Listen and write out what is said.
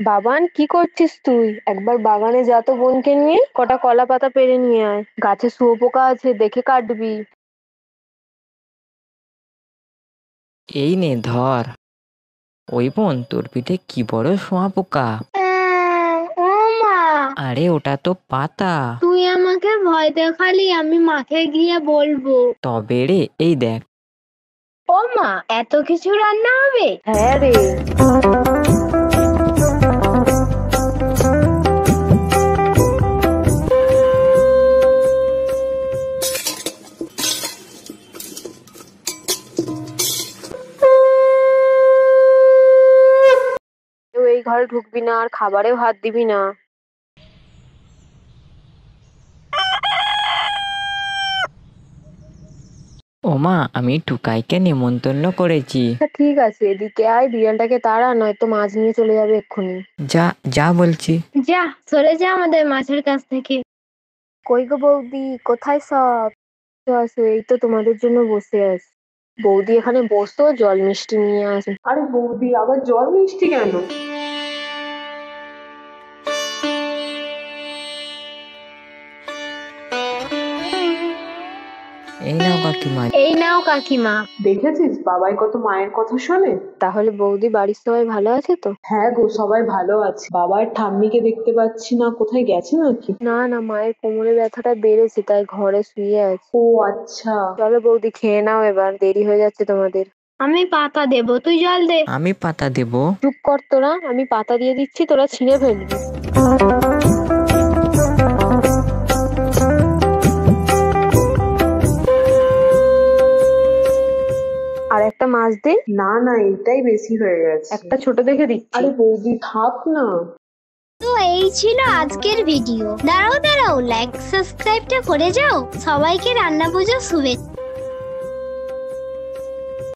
বাবান, কি করছিস তুই? একবার বাগানে যা তো বোনকে নিয়ে, কটা কলা পাতা পেড়ে নিয়ে আয়। গাছে শুয়োপোকা আছে, দেখে কাটবি। এই নে ধর। ওই বোন, তোর পিঠে কি বড় শুঁয়াপোকা! ও মা, আরে ওটা তো পাতা। তুই আমাকে ভয় দেখালি, আমি মাকে গিয়ে বলবো। তবে রে, এই দেখ। ও মা, এত কিছু রান্না হবে? হ্যাঁ রে। কেউ এই ঘরে ঢুকবি না, আর খাবারেও হাত দিবি না। ওমা, আমি টুকাইকে নেমন্তন্ন করেছি। আচ্ছা ঠিক আছে, এদিকে আয়, বিড়ালটাকে তাড়া, নয়তো মাছ নিয়ে চলে যাবে এক্ষুনি। যা যা বলছি। যা, সরে যা আমাদের মাছের কাছ থেকে। কই গো বৌদি, কোথায় সব? আসো আসো, এই তো তোমাদের জন্য বসে আছি। বৌদি এখানে বসো, জল মিষ্টি নিয়ে আসি। আরে বৌদি, আবার জল মিষ্টি কেন? এই নাও কাকিমা। এই নাও কাকিমা। দেখেছিস বাবাই কত মায়ের কথা শোনে। তাহলে বৌদি, বাড়ির সবাই ভালো আছে তো? হ্যাঁ গো, সবাই ভালো আছে। বাবার ঠাম্মিকে দেখতে পাচ্ছি না, কোথায় গেছে নাকি? না না, মায়ের কোমরে ব্যথাটা বেড়েছে, তাই ঘরে শুয়ে আছে। ও আচ্ছা। চলো বৌদি, খেয়ে নাও, এবার দেরি হয়ে যাচ্ছে তোমাদের। আমি পাতা দেবো, তুই জল দে। আমি পাতা দেব? চুপ কর তোরা, আমি পাতা দিয়ে দিচ্ছি, তোরা ছিঁড়ে ফেলবি। আর একটা মাছ দে। না না, এইটাই বেশি হয়ে গেছে, একটা ছোট দেখে দিচ্ছি। আরে বৌদি, থাক না। তো এই ছিল আজকের ভিডিও। দাঁড়াও দাঁড়াও, লাইক সাবস্ক্রাইবটা করে যাও। সবাইকে রান্না পুজোর শুভেচ্ছা।